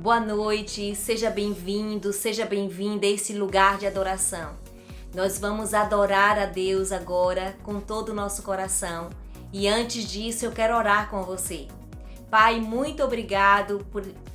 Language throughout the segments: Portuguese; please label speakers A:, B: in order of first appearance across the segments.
A: Boa noite, seja bem-vindo, seja bem-vinda a esse lugar de adoração. Nós vamos adorar a Deus agora com todo o nosso coração. E antes disso eu quero orar com você. Pai, muito obrigado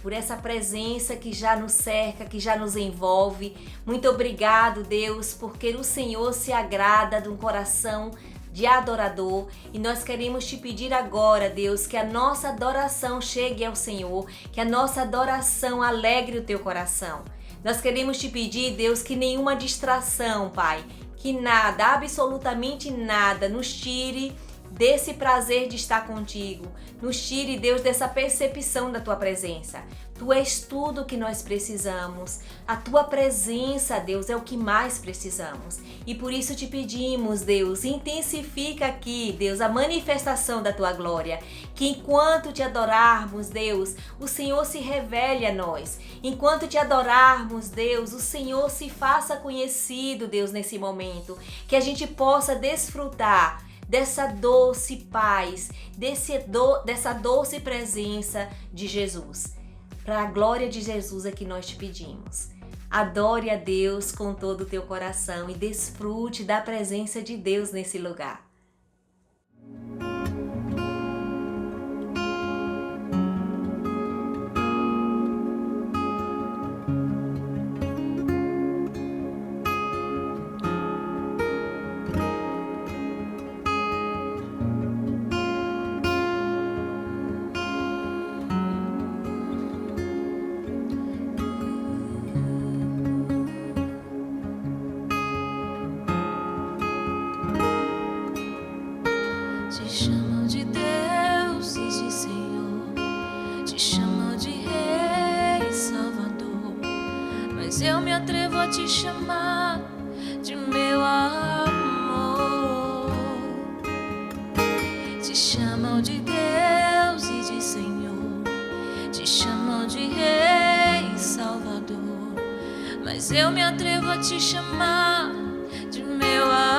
A: por essa presença que já nos cerca, que já nos envolve. Muito obrigado, Deus, porque o Senhor se agrada de um coração de adorador, e nós queremos te pedir agora, Deus, que a nossa adoração chegue ao Senhor, que a nossa adoração alegre o teu coração. Nós queremos te pedir, Deus, que nenhuma distração, Pai, que nada, absolutamente nada, nos tire desse prazer de estar contigo. Nos tire, Deus, dessa percepção da tua presença. Tu és tudo o que nós precisamos. A tua presença, Deus, é o que mais precisamos. E por isso te pedimos, Deus, intensifica aqui, Deus, a manifestação da tua glória. Que enquanto te adorarmos, Deus, o Senhor se revele a nós. Enquanto te adorarmos, Deus, o Senhor se faça conhecido, Deus, nesse momento. Que a gente possa desfrutar dessa doce paz, dessa doce presença de Jesus. Para a glória de Jesus é que nós te pedimos. Adore a Deus com todo o teu coração e desfrute da presença de Deus nesse lugar.
B: Te chamam de Deus e de Senhor, te chamam de Rei e Salvador, mas eu me atrevo a te chamar de meu amor. Te chamam de Deus e de Senhor, te chamam de Rei e Salvador, mas eu me atrevo a te chamar de meu amor.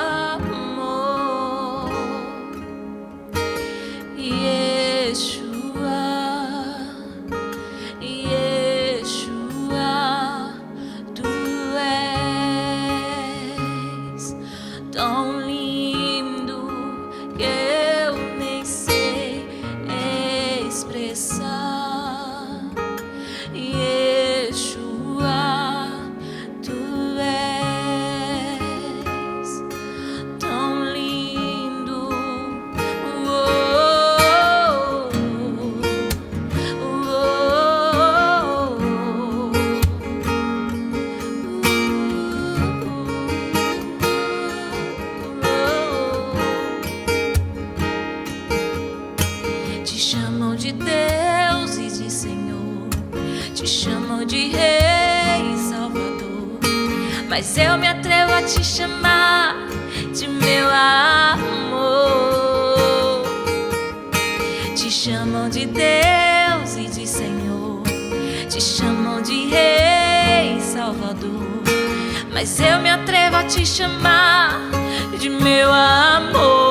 B: Te chamam de Deus e de Senhor, te chamam de Rei e Salvador, mas eu me atrevo a te chamar de meu amor. Te chamam de Deus e de Senhor, te chamam de Rei e Salvador, mas eu me atrevo a te chamar de meu amor.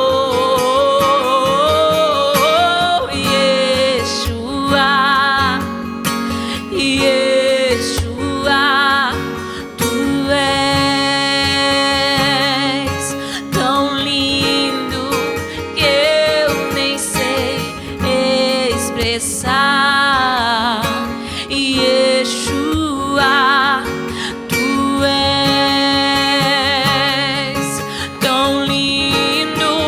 B: Yeshua, tu és tão lindo.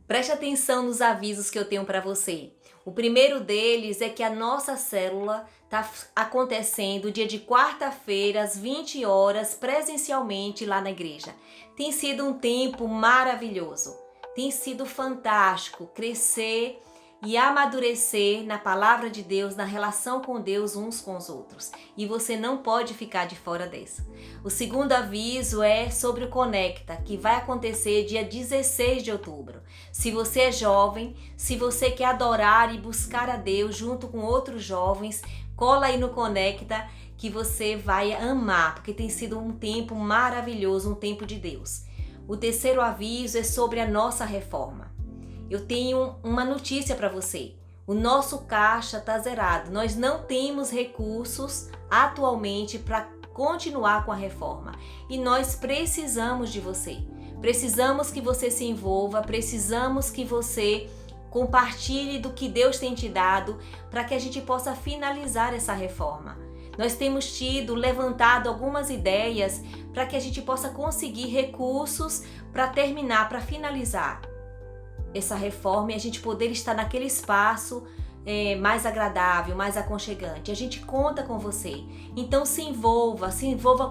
A: Preste atenção nos avisos que eu tenho para você. O primeiro deles é que a nossa célula está acontecendo dia de quarta-feira, às 20 horas, presencialmente lá na igreja. Tem sido um tempo maravilhoso. Tem sido fantástico crescer e amadurecer na palavra de Deus, na relação com Deus uns com os outros. E você não pode ficar de fora dessa. O segundo aviso é sobre o Conecta, que vai acontecer dia 16 de outubro. Se você é jovem, se você quer adorar e buscar a Deus junto com outros jovens, cola aí no Conecta que você vai amar, porque tem sido um tempo maravilhoso, um tempo de Deus. O terceiro aviso é sobre a nossa reforma. Eu tenho uma notícia para você. O nosso caixa está zerado. Nós não temos recursos atualmente para continuar com a reforma. E nós precisamos de você. Precisamos que você se envolva, precisamos que você compartilhe do que Deus tem te dado para que a gente possa finalizar essa reforma. Nós temos levantado algumas ideias para que a gente possa conseguir recursos para terminar, para finalizar essa reforma e a gente poder estar naquele espaço mais agradável, mais aconchegante. A gente conta com você. Então se envolva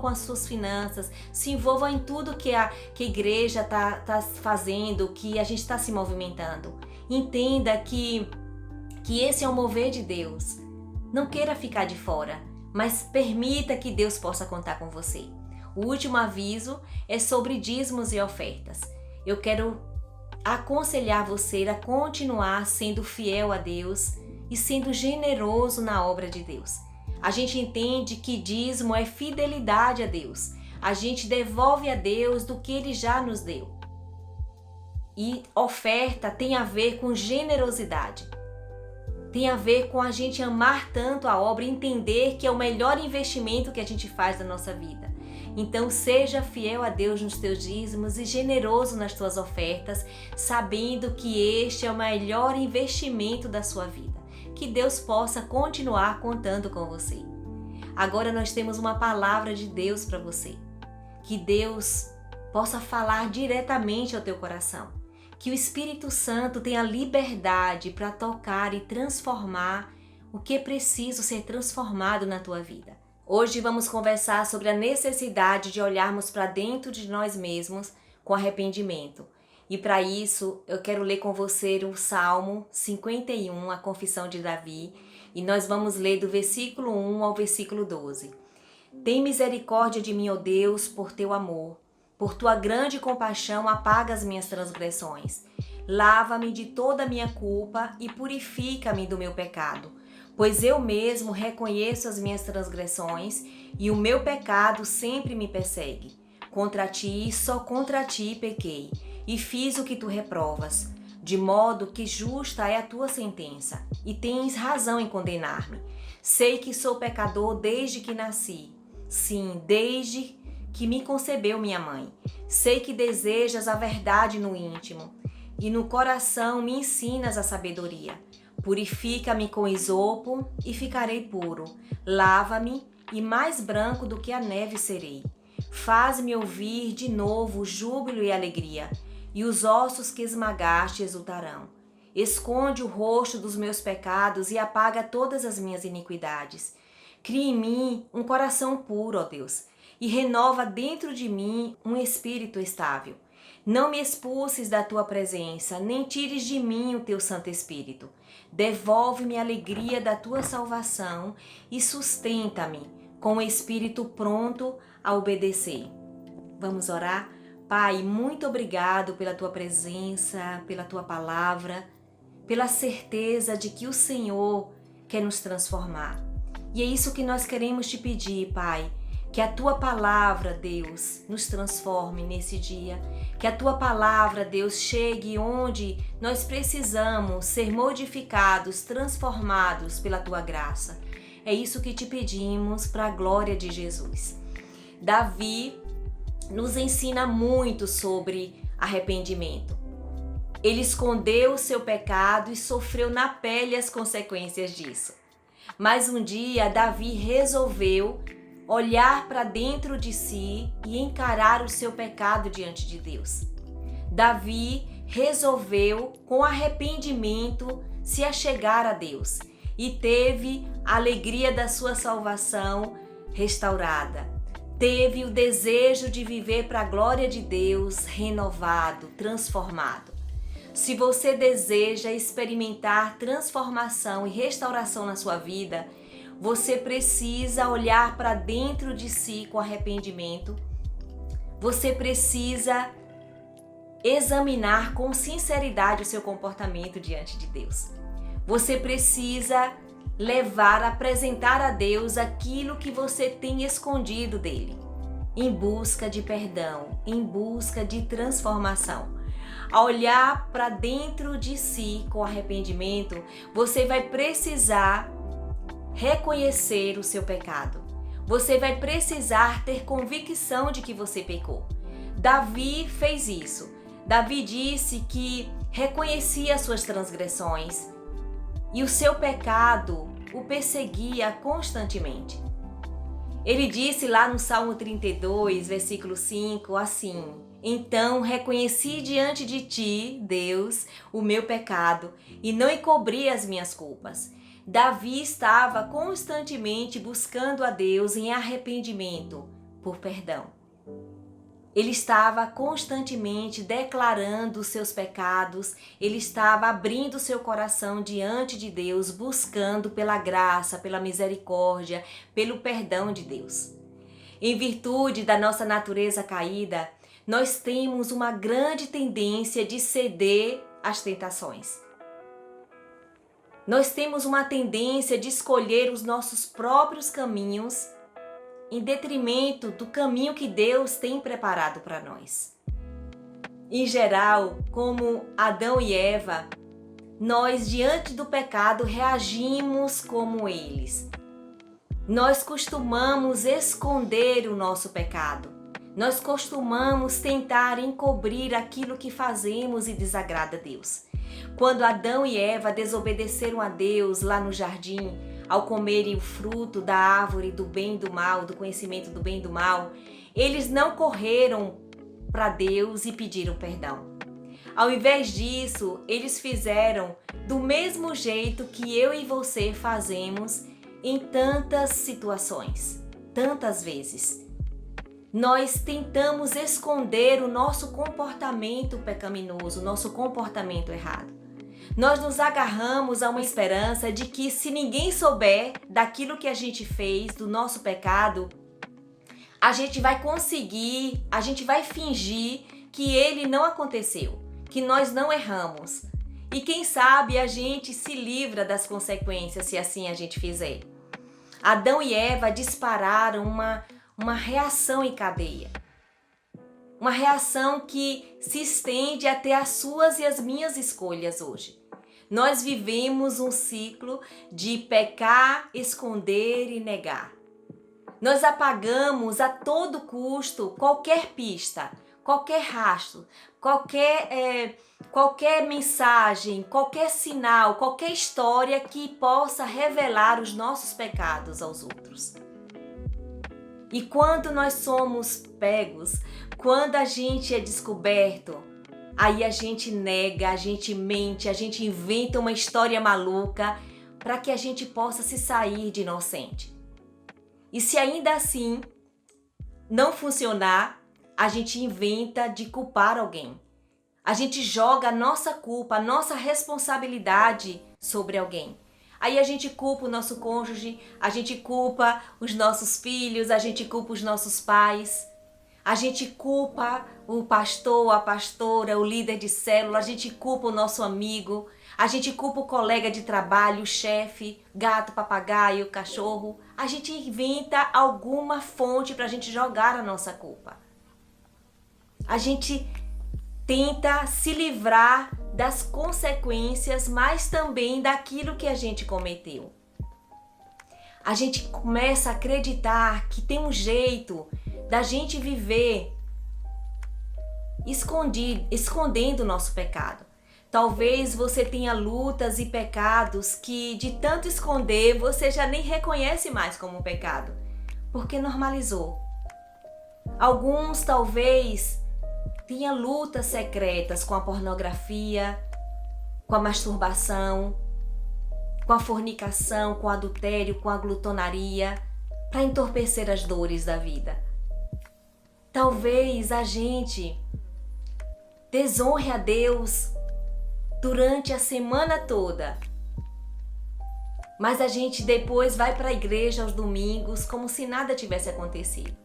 A: com as suas finanças, se envolva em tudo que a igreja está fazendo, que a gente está se movimentando. Entenda que esse é o mover de Deus. Não queira ficar de fora, mas permita que Deus possa contar com você. O último aviso é sobre dízimos e ofertas. Eu quero aconselhar você a continuar sendo fiel a Deus e sendo generoso na obra de Deus. A gente entende que dízimo é fidelidade a Deus. A gente devolve a Deus do que Ele já nos deu. E oferta tem a ver com generosidade. Tem a ver com a gente amar tanto a obra e entender que é o melhor investimento que a gente faz na nossa vida. Então seja fiel a Deus nos teus dízimos e generoso nas tuas ofertas, sabendo que este é o melhor investimento da sua vida. Que Deus possa continuar contando com você. Agora nós temos uma palavra de Deus para você. Que Deus possa falar diretamente ao teu coração. Que o Espírito Santo tenha liberdade para tocar e transformar o que é preciso ser transformado na tua vida. Hoje vamos conversar sobre a necessidade de olharmos para dentro de nós mesmos com arrependimento. E para isso eu quero ler com você o Salmo 51, a confissão de Davi, e nós vamos ler do versículo 1 ao versículo 12. Tem misericórdia de mim, ó Deus, por teu amor. Por tua grande compaixão apaga as minhas transgressões. Lava-me de toda a minha culpa e purifica-me do meu pecado. Pois eu mesmo reconheço as minhas transgressões e o meu pecado sempre me persegue. Contra ti, só contra ti pequei, e fiz o que tu reprovas, de modo que justa é a tua sentença, e tens razão em condenar-me. Sei que sou pecador desde que nasci, sim, desde que me concebeu minha mãe. Sei que desejas a verdade no íntimo, e no coração me ensinas a sabedoria. Purifica-me com esopo e ficarei puro. Lava-me e mais branco do que a neve serei. Faz-me ouvir de novo júbilo e alegria, e os ossos que esmagaste exultarão. Esconde o rosto dos meus pecados e apaga todas as minhas iniquidades. Cria em mim um coração puro, ó Deus, e renova dentro de mim um espírito estável. Não me expulses da tua presença, nem tires de mim o teu Santo Espírito. Devolve-me a alegria da tua salvação e sustenta-me com o espírito pronto a obedecer. Vamos orar? Pai, muito obrigado pela tua presença, pela tua palavra, pela certeza de que o Senhor quer nos transformar. E é isso que nós queremos te pedir, Pai. Que a tua palavra, Deus, nos transforme nesse dia. Que a tua palavra, Deus, chegue onde nós precisamos ser modificados, transformados pela tua graça. É isso que te pedimos para a glória de Jesus. Davi nos ensina muito sobre arrependimento. Ele escondeu o seu pecado e sofreu na pele as consequências disso. Mas um dia, Davi resolveu olhar para dentro de si e encarar o seu pecado diante de Deus. Davi resolveu, com arrependimento, se achegar a Deus e teve a alegria da sua salvação restaurada. Teve o desejo de viver para a glória de Deus renovado, transformado. Se você deseja experimentar transformação e restauração na sua vida, você precisa olhar para dentro de si com arrependimento. Você precisa examinar com sinceridade o seu comportamento diante de Deus. Você precisa apresentar a Deus aquilo que você tem escondido dele, em busca de perdão, em busca de transformação. Ao olhar para dentro de si com arrependimento, você vai precisar reconhecer o seu pecado. Você vai precisar ter convicção de que você pecou. Davi fez isso. Davi disse que reconhecia suas transgressões e o seu pecado o perseguia constantemente. Ele disse lá no Salmo 32, versículo 5, assim: então reconheci diante de ti, Deus, o meu pecado e não encobri as minhas culpas. Davi estava constantemente buscando a Deus em arrependimento por perdão. Ele estava constantemente declarando os seus pecados, ele estava abrindo seu coração diante de Deus, buscando pela graça, pela misericórdia, pelo perdão de Deus. Em virtude da nossa natureza caída, nós temos uma grande tendência de ceder às tentações. Nós temos uma tendência de escolher os nossos próprios caminhos em detrimento do caminho que Deus tem preparado para nós. Em geral, como Adão e Eva, nós diante do pecado reagimos como eles. Nós costumamos esconder o nosso pecado. Nós costumamos tentar encobrir aquilo que fazemos e desagrada a Deus. Quando Adão e Eva desobedeceram a Deus lá no jardim, ao comerem o fruto da árvore do bem e do mal, do conhecimento do bem e do mal, eles não correram para Deus e pediram perdão. Ao invés disso, eles fizeram do mesmo jeito que eu e você fazemos em tantas situações, tantas vezes. Nós tentamos esconder o nosso comportamento pecaminoso, o nosso comportamento errado. Nós nos agarramos a uma esperança de que se ninguém souber daquilo que a gente fez, do nosso pecado, a gente vai conseguir, a gente vai fingir que ele não aconteceu, que nós não erramos. E quem sabe a gente se livra das consequências se assim a gente fizer. Adão e Eva dispararam uma reação em cadeia. Uma reação que se estende até as suas e as minhas escolhas hoje. Nós vivemos um ciclo de pecar, esconder e negar. Nós apagamos a todo custo qualquer pista, qualquer rastro, qualquer mensagem, qualquer sinal, qualquer história que possa revelar os nossos pecados aos outros. E quando nós somos pegos, quando a gente é descoberto, aí a gente nega, a gente mente, a gente inventa uma história maluca para que a gente possa se sair de inocente. E se ainda assim não funcionar, a gente inventa de culpar alguém. A gente joga a nossa culpa, a nossa responsabilidade sobre alguém. Aí a gente culpa o nosso cônjuge, a gente culpa os nossos filhos, a gente culpa os nossos pais, a gente culpa o pastor, a pastora, o líder de célula, a gente culpa o nosso amigo, a gente culpa o colega de trabalho, o chefe, gato, papagaio, cachorro. A gente inventa alguma fonte para a gente jogar a nossa culpa. A gente tenta se livrar das consequências, mas também daquilo que a gente cometeu. A gente começa a acreditar que tem um jeito da gente viver escondendo o nosso pecado. Talvez você tenha lutas e pecados que de tanto esconder você já nem reconhece mais como um pecado, porque normalizou. Alguns talvez tenha lutas secretas com a pornografia, com a masturbação, com a fornicação, com o adultério, com a glutonaria, para entorpecer as dores da vida. Talvez a gente desonre a Deus durante a semana toda, mas a gente depois vai para a igreja aos domingos como se nada tivesse acontecido.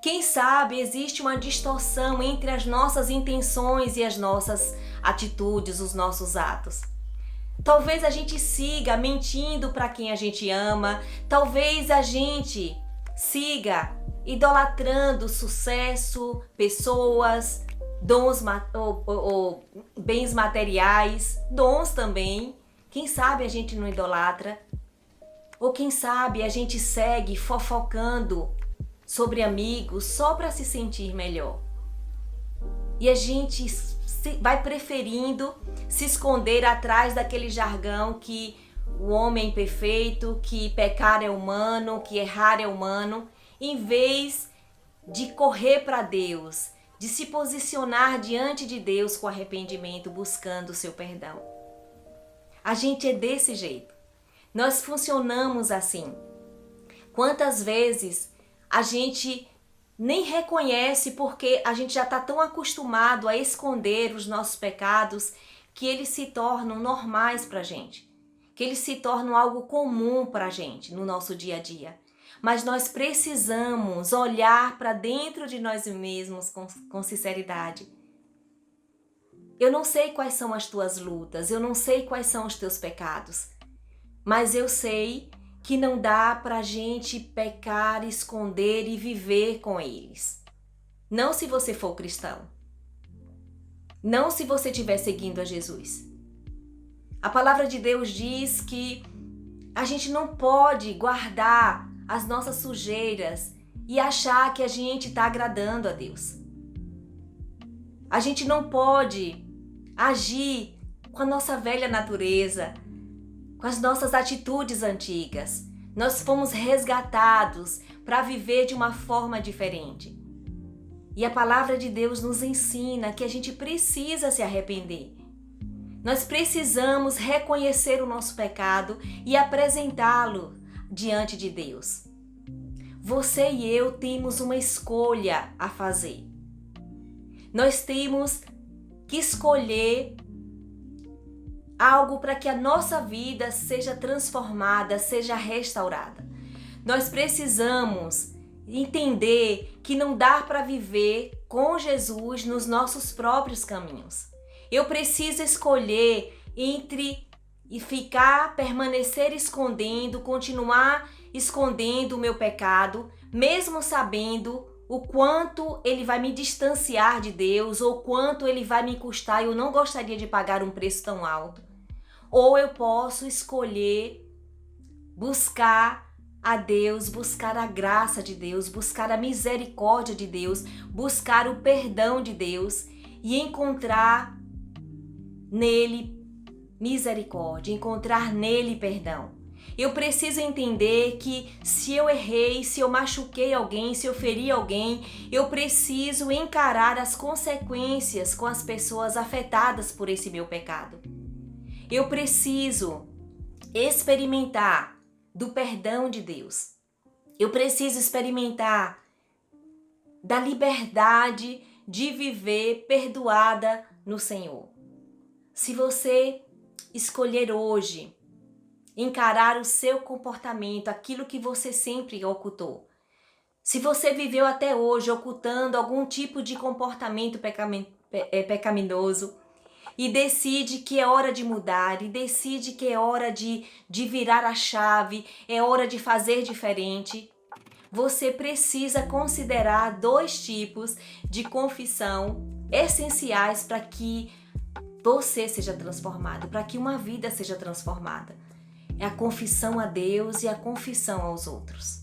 A: Quem sabe existe uma distorção entre as nossas intenções e as nossas atitudes, os nossos atos. Talvez a gente siga mentindo para quem a gente ama, talvez a gente siga idolatrando sucesso, pessoas, dons ou bens materiais, dons também. Quem sabe a gente não idolatra? Ou quem sabe a gente segue fofocando sobre amigos só para se sentir melhor? E a gente vai preferindo se esconder atrás daquele jargão que o homem é imperfeito, que pecar é humano, que errar é humano, em vez de correr para Deus, de se posicionar diante de Deus com arrependimento, buscando o seu perdão. A gente é desse jeito. Nós funcionamos assim. Quantas vezes a gente nem reconhece porque a gente já está tão acostumado a esconder os nossos pecados que eles se tornam normais para a gente, que eles se tornam algo comum para a gente no nosso dia a dia. Mas nós precisamos olhar para dentro de nós mesmos com sinceridade. Eu não sei quais são as tuas lutas, eu não sei quais são os teus pecados, mas eu sei que não dá para a gente pecar, esconder e viver com eles. Não se você for cristão. Não se você estiver seguindo a Jesus. A palavra de Deus diz que a gente não pode guardar as nossas sujeiras e achar que a gente está agradando a Deus. A gente não pode agir com a nossa velha natureza, com as nossas atitudes antigas. Nós fomos resgatados para viver de uma forma diferente. E a palavra de Deus nos ensina que a gente precisa se arrepender. Nós precisamos reconhecer o nosso pecado e apresentá-lo diante de Deus. Você e eu temos uma escolha a fazer. Nós temos que escolher algo para que a nossa vida seja transformada, seja restaurada. Nós precisamos entender que não dá para viver com Jesus nos nossos próprios caminhos. Eu preciso escolher entre permanecer escondendo, continuar escondendo o meu pecado, mesmo sabendo o quanto ele vai me distanciar de Deus ou quanto ele vai me custar e eu não gostaria de pagar um preço tão alto. Ou eu posso escolher buscar a Deus, buscar a graça de Deus, buscar a misericórdia de Deus, buscar o perdão de Deus e encontrar nele misericórdia, encontrar nele perdão. Eu preciso entender que se eu errei, se eu machuquei alguém, se eu feri alguém, eu preciso encarar as consequências com as pessoas afetadas por esse meu pecado. Eu preciso experimentar do perdão de Deus. Eu preciso experimentar da liberdade de viver perdoada no Senhor. Se você escolher hoje encarar o seu comportamento, aquilo que você sempre ocultou. Se você viveu até hoje ocultando algum tipo de comportamento pecaminoso e decide que é hora de mudar, e decide que é hora de virar a chave, é hora de fazer diferente, você precisa considerar 2 tipos de confissão essenciais para que você seja transformado, para que uma vida seja transformada. É a confissão a Deus e a confissão aos outros.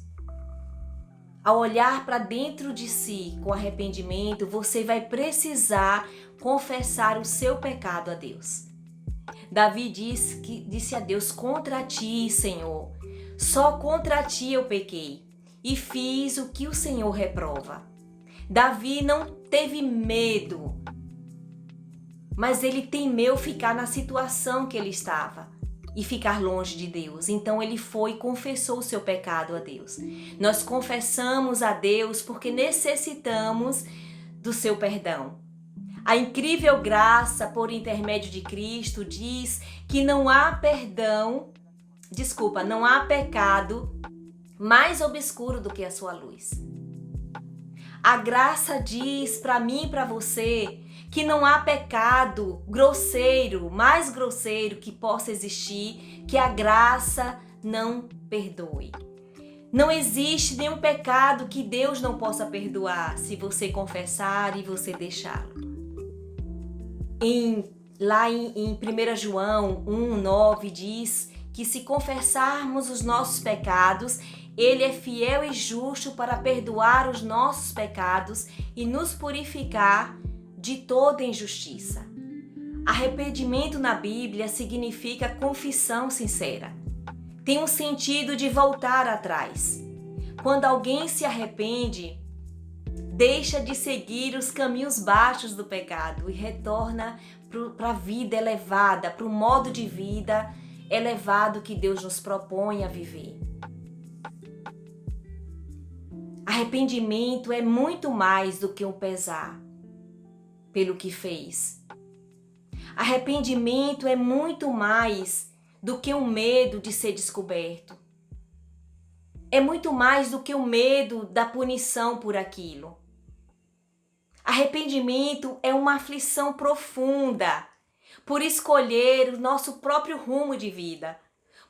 A: Ao olhar para dentro de si com arrependimento, você vai precisar confessar o seu pecado a Deus. Davi disse a Deus: contra ti, Senhor, só contra ti eu pequei e fiz o que o Senhor reprova. Davi não teve medo, mas ele temeu ficar na situação que ele estava e ficar longe de Deus. Então ele foi e confessou o seu pecado a Deus. Nós confessamos a Deus porque necessitamos do seu perdão. A incrível graça por intermédio de Cristo diz que não há não há pecado mais obscuro do que a sua luz. A graça diz para mim e para você que não há pecado mais grosseiro que possa existir, que a graça não perdoe. Não existe nenhum pecado que Deus não possa perdoar se você confessar e você deixá-lo. Lá em 1 João 1,9 diz que se confessarmos os nossos pecados, Ele é fiel e justo para perdoar os nossos pecados e nos purificar de toda injustiça. Arrependimento na Bíblia significa confissão sincera. Tem um sentido de voltar atrás. Quando alguém se arrepende, deixa de seguir os caminhos baixos do pecado e retorna para a vida elevada, para o modo de vida elevado que Deus nos propõe a viver. Arrependimento é muito mais do que um pesar pelo que fez. Arrependimento é muito mais do que um medo de ser descoberto. É muito mais do que o medo da punição por aquilo. Arrependimento é uma aflição profunda por escolher o nosso próprio rumo de vida,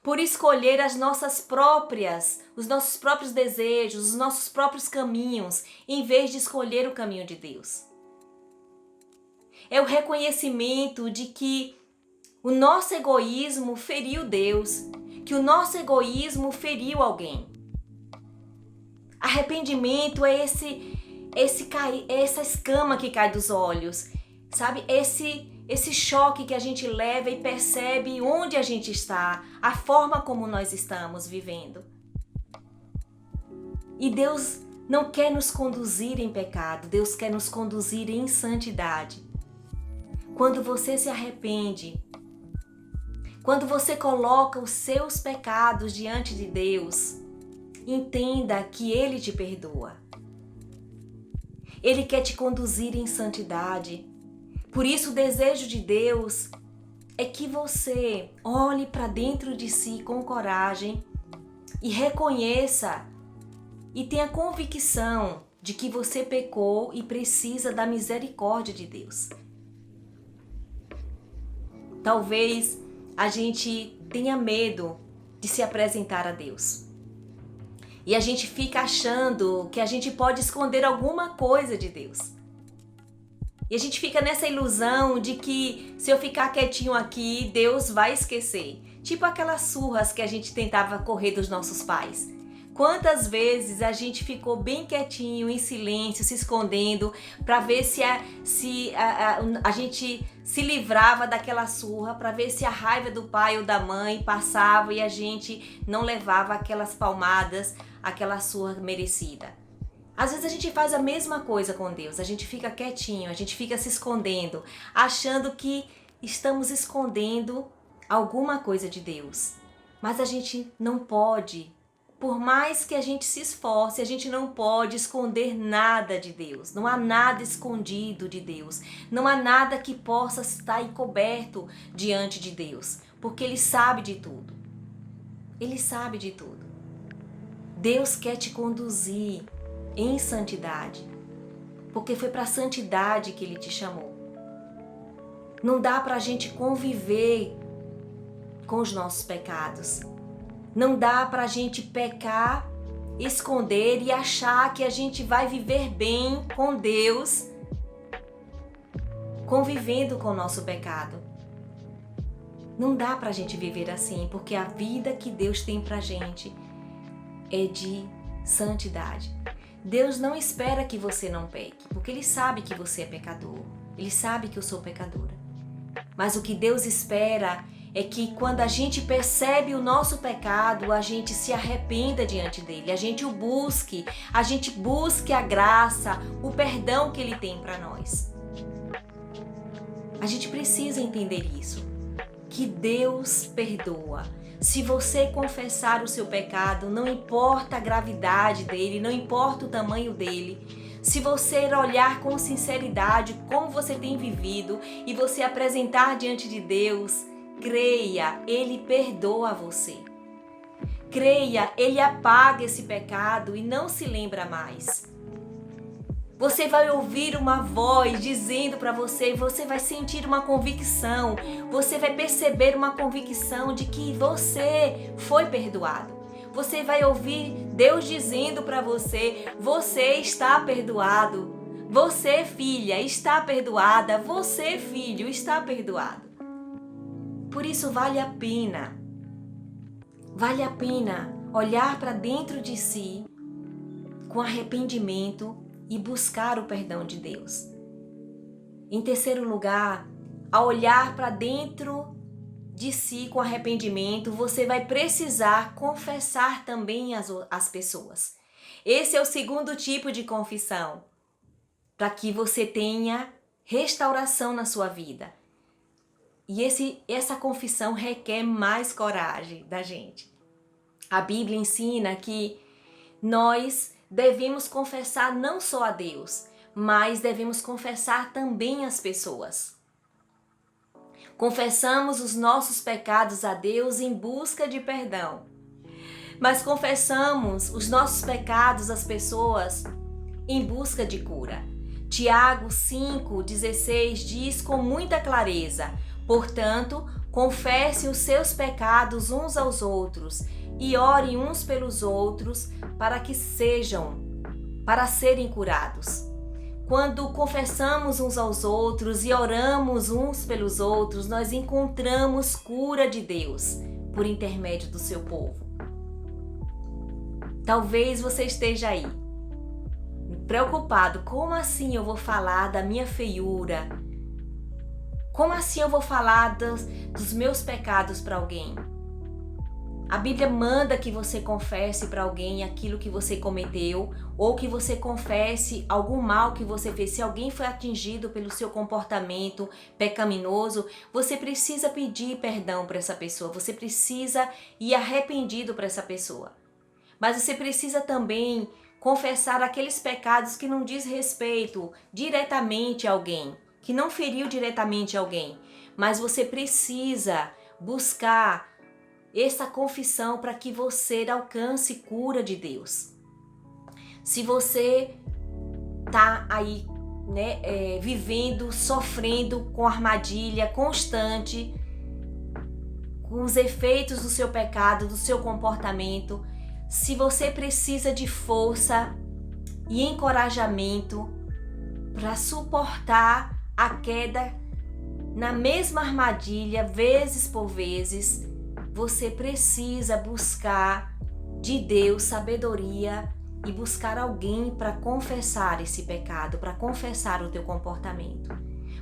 A: por escolher os nossos próprios desejos, os nossos próprios caminhos, em vez de escolher o caminho de Deus. É o reconhecimento de que o nosso egoísmo feriu Deus, que o nosso egoísmo feriu alguém. Arrependimento é essa escama que cai dos olhos, sabe? Esse choque que a gente leva e percebe onde a gente está, a forma como nós estamos vivendo. E Deus não quer nos conduzir em pecado, Deus quer nos conduzir em santidade. Quando você se arrepende, quando você coloca os seus pecados diante de Deus, entenda que Ele te perdoa. Ele quer te conduzir em santidade. Por isso o desejo de Deus é que você olhe para dentro de si com coragem e reconheça e tenha convicção de que você pecou e precisa da misericórdia de Deus. Talvez a gente tenha medo de se apresentar a Deus. E a gente fica achando que a gente pode esconder alguma coisa de Deus. E a gente fica nessa ilusão de que se eu ficar quietinho aqui, Deus vai esquecer. Tipo aquelas surras que a gente tentava correr dos nossos pais. Quantas vezes a gente ficou bem quietinho, em silêncio, se escondendo, para ver se a gente se livrava daquela surra, para ver se a raiva do pai ou da mãe passava e a gente não levava aquelas palmadas, aquela surra merecida. Às vezes a gente faz a mesma coisa com Deus, a gente fica quietinho, a gente fica se escondendo, achando que estamos escondendo alguma coisa de Deus. Mas a gente não pode, por mais que a gente se esforce, a gente não pode esconder nada de Deus. Não há nada escondido de Deus, não há nada que possa estar encoberto diante de Deus, porque Ele sabe de tudo. Ele sabe de tudo. Deus quer te conduzir em santidade, porque foi para a santidade que Ele te chamou. Não dá para a gente conviver com os nossos pecados. Não dá para a gente pecar, esconder e achar que a gente vai viver bem com Deus, convivendo com o nosso pecado. Não dá para a gente viver assim, porque a vida que Deus tem para a gente é de santidade. Deus não espera que você não peque, porque Ele sabe que você é pecador. Ele sabe que eu sou pecadora. Mas o que Deus espera é que quando a gente percebe o nosso pecado, a gente se arrependa diante dele, a gente busque a graça, o perdão que ele tem para nós. A gente precisa entender isso, que Deus perdoa. Se você confessar o seu pecado, não importa a gravidade dele, não importa o tamanho dele, se você olhar com sinceridade como você tem vivido e você apresentar diante de Deus, creia, Ele perdoa você. Creia, Ele apaga esse pecado e não se lembra mais. Você vai ouvir uma voz dizendo para você, você vai sentir uma convicção, você vai perceber uma convicção de que você foi perdoado. Você vai ouvir Deus dizendo para você, você está perdoado. Você, filha, está perdoada. Você, filho, está perdoado. Por isso vale a pena olhar para dentro de si com arrependimento e buscar o perdão de Deus. Em terceiro lugar, ao olhar para dentro de si com arrependimento, você vai precisar confessar também as pessoas. Esse é o segundo tipo de confissão, para que você tenha restauração na sua vida. E essa confissão requer mais coragem da gente. A Bíblia ensina que nós devemos confessar não só a Deus, mas devemos confessar também as pessoas. Confessamos os nossos pecados a Deus em busca de perdão, mas confessamos os nossos pecados às pessoas em busca de cura. Tiago 5,16 diz com muita clareza: portanto, confessem os seus pecados uns aos outros e orem uns pelos outros para serem curados. Quando confessamos uns aos outros e oramos uns pelos outros, nós encontramos cura de Deus por intermédio do seu povo. Talvez você esteja aí, preocupado, como assim eu vou falar da minha feiura? Como assim eu vou falar dos meus pecados para alguém? A Bíblia manda que você confesse para alguém aquilo que você cometeu ou que você confesse algum mal que você fez. Se alguém foi atingido pelo seu comportamento pecaminoso, você precisa pedir perdão para essa pessoa, você precisa ir arrependido para essa pessoa. Mas você precisa também confessar aqueles pecados que não diz respeito diretamente a alguém, que não feriu diretamente alguém, mas você precisa buscar essa confissão para que você alcance cura de Deus. Se você está aí, vivendo, sofrendo com armadilha constante, com os efeitos do seu pecado, do seu comportamento, se você precisa de força e encorajamento para suportar a queda na mesma armadilha, vezes por vezes, você precisa buscar de Deus sabedoria e buscar alguém para confessar esse pecado, para confessar o teu comportamento.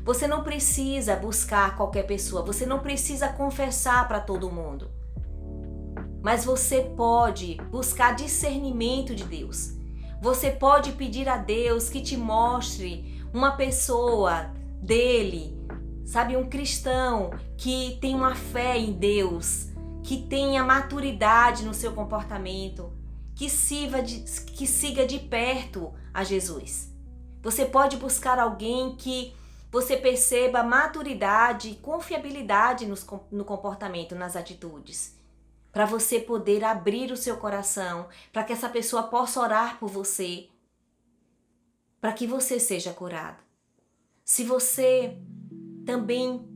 A: Você não precisa buscar qualquer pessoa, você não precisa confessar para todo mundo. Mas você pode buscar discernimento de Deus. Você pode pedir a Deus que te mostre uma pessoa dele, sabe, um cristão que tem uma fé em Deus, que tenha maturidade no seu comportamento, que siga de perto a Jesus. Você pode buscar alguém que você perceba maturidade e confiabilidade no comportamento, nas atitudes, para você poder abrir o seu coração, para que essa pessoa possa orar por você, para que você seja curado. Se você também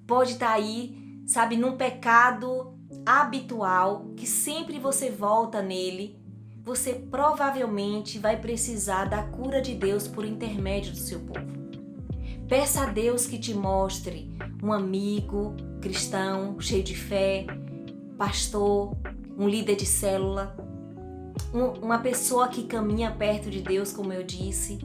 A: pode estar aí, sabe, num pecado habitual, que sempre você volta nele, você provavelmente vai precisar da cura de Deus por intermédio do seu povo. Peça a Deus que te mostre um amigo cristão, cheio de fé, pastor, um líder de célula, uma pessoa que caminha perto de Deus, como eu disse,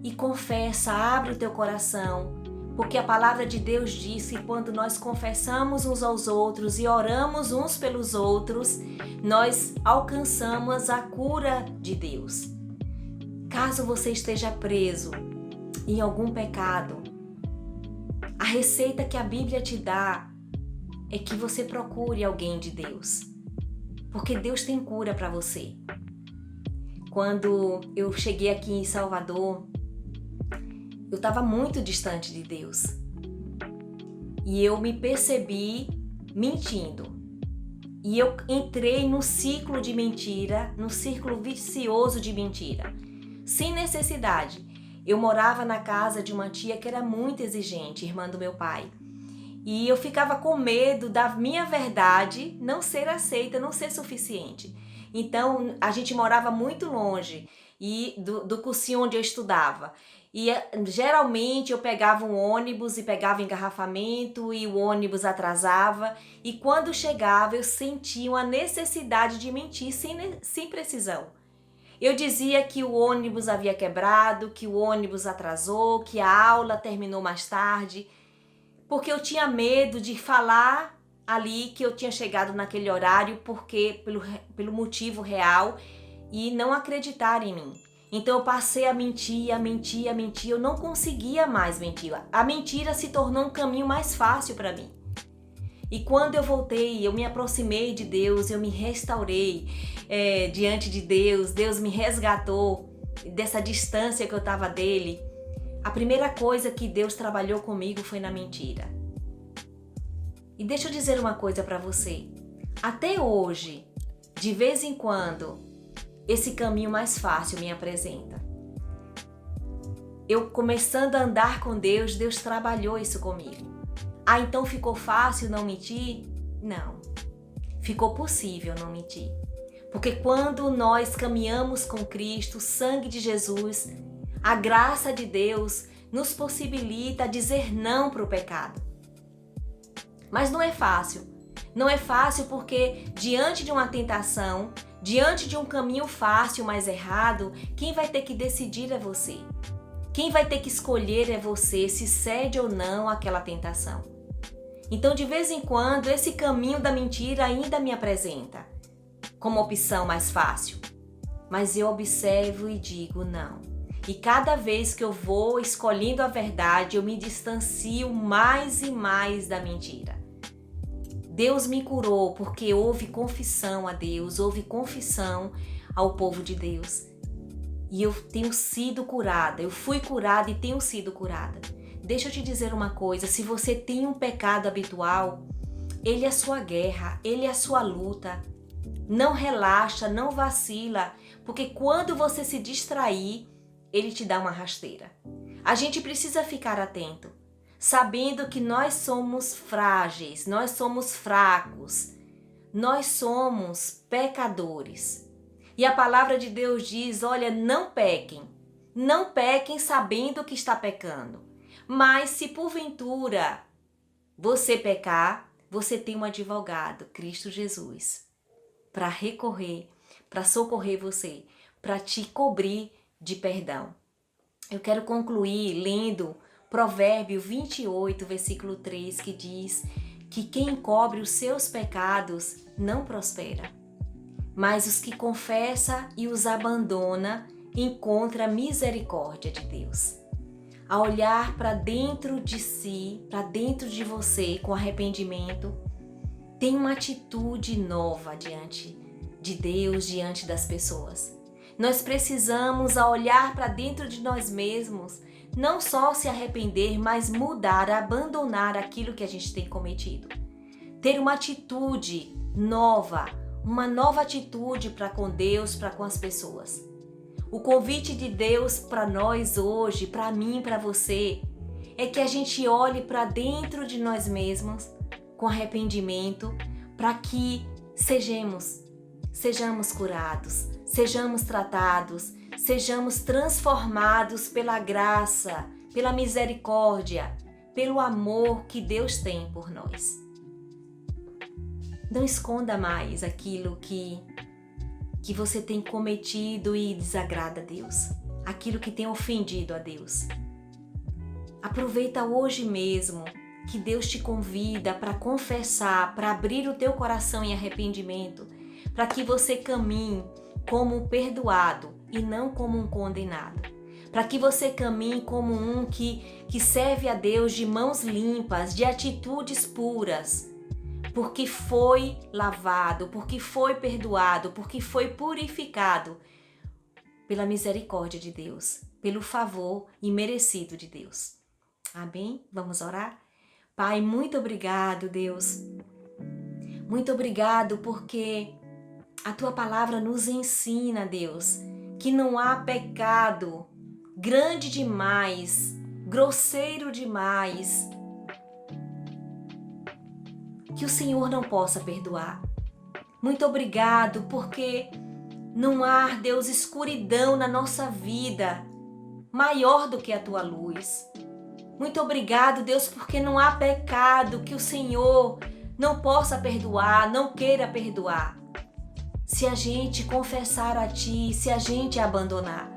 A: e confessa, abre o teu coração, Porque a palavra de Deus diz que quando nós confessamos uns aos outros e oramos uns pelos outros, nós alcançamos a cura de Deus. Caso você esteja preso em algum pecado, a receita que a Bíblia te dá é que você procure alguém de Deus, porque Deus tem cura para você. Quando eu cheguei aqui em Salvador, eu estava muito distante de Deus e eu me percebi mentindo. E eu entrei no ciclo de mentira, no círculo vicioso de mentira, sem necessidade. Eu morava na casa de uma tia que era muito exigente, irmã do meu pai. E eu ficava com medo da minha verdade não ser aceita, não ser suficiente. Então, a gente morava muito longe do cursinho onde eu estudava. E geralmente eu pegava um ônibus e pegava engarrafamento e o ônibus atrasava. E quando chegava eu sentia uma necessidade de mentir sem precisão. Eu dizia que o ônibus havia quebrado, que o ônibus atrasou, que a aula terminou mais tarde, porque eu tinha medo de falar ali que eu tinha chegado naquele horário pelo motivo real e não acreditar em mim. Então eu passei a mentir, eu não conseguia mais mentir. A mentira se tornou um caminho mais fácil para mim. E quando eu voltei, eu me aproximei de Deus, eu me restaurei diante de Deus, Deus me resgatou dessa distância que eu estava dele. A primeira coisa que Deus trabalhou comigo foi na mentira. E deixa eu dizer uma coisa para você. Até hoje, de vez em quando, esse caminho mais fácil me apresenta. Eu começando a andar com Deus, Deus trabalhou isso comigo. Ah, então ficou fácil não mentir? Não. Ficou possível não mentir. Porque quando nós caminhamos com Cristo, o sangue de Jesus, a graça de Deus nos possibilita dizer não para o pecado. Mas não é fácil. Não é fácil porque diante de uma tentação, diante de um caminho fácil, mas errado, quem vai ter que decidir é você. Quem vai ter que escolher é você se cede ou não àquela tentação. Então, de vez em quando, esse caminho da mentira ainda me apresenta como opção mais fácil. Mas eu observo e digo não. E cada vez que eu vou escolhendo a verdade, eu me distancio mais e mais da mentira. Deus me curou porque houve confissão a Deus, houve confissão ao povo de Deus. E eu tenho sido curada, eu fui curada e tenho sido curada. Deixa eu te dizer uma coisa, se você tem um pecado habitual, ele é a sua guerra, ele é a sua luta. Não relaxa, não vacila, porque quando você se distrair, ele te dá uma rasteira. A gente precisa ficar atento, sabendo que nós somos frágeis, nós somos fracos, nós somos pecadores. E a palavra de Deus diz, olha, não pequem sabendo que está pecando. Mas se porventura você pecar, você tem um advogado, Cristo Jesus, para recorrer, para socorrer você, para te cobrir de perdão. Eu quero concluir lendo Provérbio 28, versículo 3, que diz que quem encobre os seus pecados não prospera, mas os que confessa e os abandona encontra a misericórdia de Deus. A olhar para dentro de si, para dentro de você com arrependimento, tem uma atitude nova diante de Deus, diante das pessoas. Nós precisamos, a olhar para dentro de nós mesmos, não só se arrepender, mas mudar, abandonar aquilo que a gente tem cometido. Ter uma atitude nova, uma nova atitude para com Deus, para com as pessoas. O convite de Deus para nós hoje, para mim, para você, é que a gente olhe para dentro de nós mesmos com arrependimento, para que sejamos curados, sejamos tratados, sejamos transformados pela graça, pela misericórdia, pelo amor que Deus tem por nós. Não esconda mais aquilo que você tem cometido e desagrada a Deus, aquilo que tem ofendido a Deus. Aproveita hoje mesmo que Deus te convida para confessar, para abrir o teu coração em arrependimento, para que você caminhe como um perdoado e não como um condenado. Para que você caminhe como um que serve a Deus de mãos limpas, de atitudes puras, porque foi lavado, porque foi perdoado, porque foi purificado pela misericórdia de Deus, pelo favor imerecido de Deus. Amém? Vamos orar? Pai, muito obrigado, Deus. Muito obrigado porque a Tua palavra nos ensina, Deus, que não há pecado grande demais, grosseiro demais, que o Senhor não possa perdoar. Muito obrigado porque não há, Deus, escuridão na nossa vida maior do que a Tua luz. Muito obrigado, Deus, porque não há pecado que o Senhor não possa perdoar, não queira perdoar. Se a gente confessar a Ti, se a gente abandonar.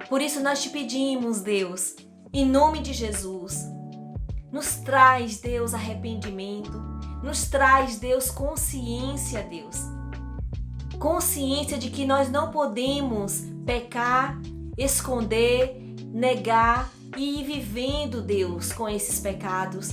A: Por isso nós te pedimos, Deus, em nome de Jesus, nos traz, Deus, arrependimento, nos traz, Deus, consciência, Deus. Consciência de que nós não podemos pecar, esconder, negar e ir vivendo, Deus, com esses pecados,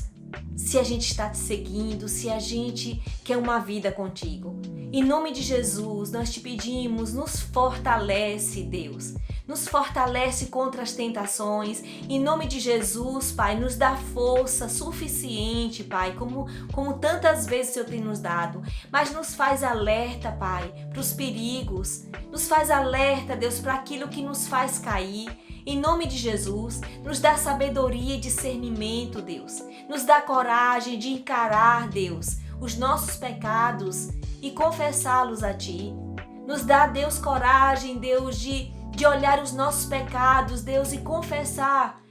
A: se a gente está te seguindo, se a gente quer uma vida contigo. Em nome de Jesus, nós te pedimos, nos fortalece, Deus. Nos fortalece contra as tentações. Em nome de Jesus, Pai, nos dá força suficiente, Pai, como tantas vezes o Senhor tem nos dado. Mas nos faz alerta, Pai, para os perigos. Nos faz alerta, Deus, para aquilo que nos faz cair. Em nome de Jesus, nos dá sabedoria e discernimento, Deus. Nos dá coragem de encarar, Deus, os nossos pecados e confessá-los a Ti. Nos dá, Deus, coragem, Deus, de olhar os nossos pecados, Deus, e confessar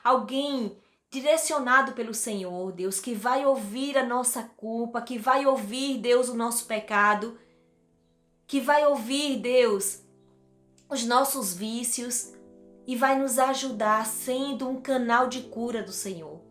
A: alguém direcionado pelo Senhor, Deus, que vai ouvir a nossa culpa, que vai ouvir, Deus, o nosso pecado, que vai ouvir, Deus, os nossos vícios e vai nos ajudar sendo um canal de cura do Senhor.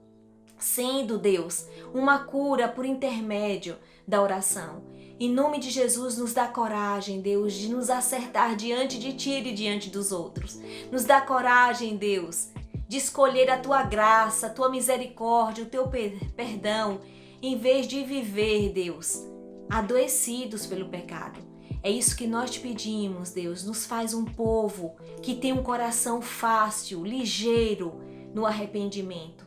A: Sendo, Deus, uma cura por intermédio da oração. Em nome de Jesus, nos dá coragem, Deus, de nos acertar diante de Ti e diante dos outros. Nos dá coragem, Deus, de escolher a Tua graça, a Tua misericórdia, o Teu perdão, em vez de viver, Deus, adoecidos pelo pecado. É isso que nós te pedimos, Deus. Nos faz um povo que tem um coração fácil, ligeiro no arrependimento.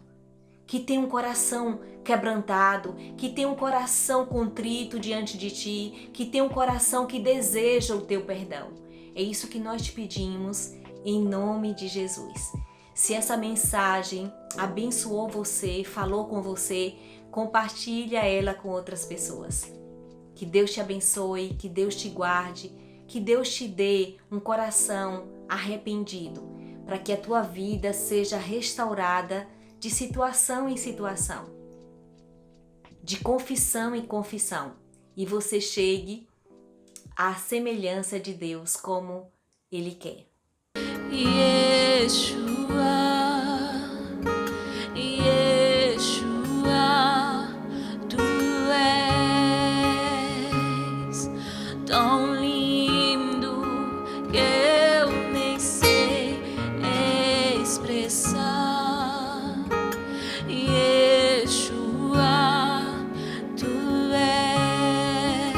A: Que tem um coração quebrantado, que tem um coração contrito diante de Ti, que tem um coração que deseja o Teu perdão. É isso que nós te pedimos em nome de Jesus. Se essa mensagem abençoou você, falou com você, compartilha ela com outras pessoas. Que Deus te abençoe, que Deus te guarde, que Deus te dê um coração arrependido, para que a tua vida seja restaurada de situação em situação, de confissão em confissão, e você chegue à semelhança de Deus como Ele quer.
B: Yeshua, Yeshua, Tu és tão lindo que eu nem sei expressar. Yeshua, Tu és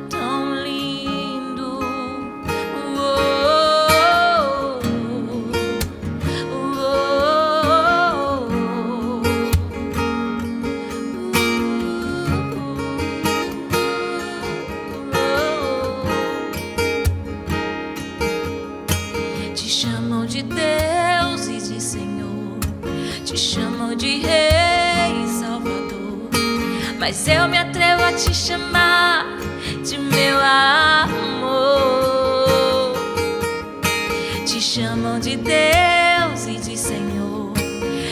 B: tão lindo. Te chamam de Deus e de Senhor, te chamam de Rei e Salvador, mas eu me atrevo a te chamar de meu amor. Te chamam de Deus e de Senhor,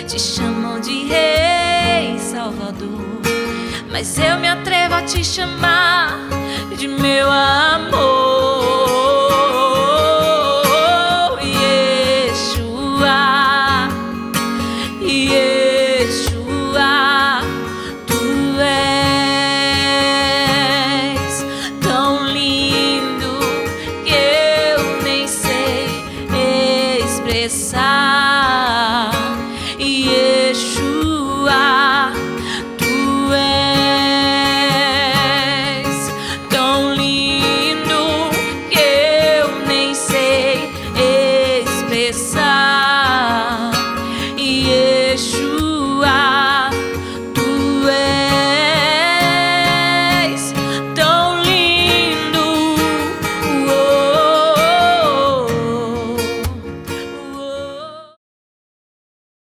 B: te chamam de Rei e Salvador, mas eu me atrevo a te chamar de meu amor. Yeshua, Yeshua.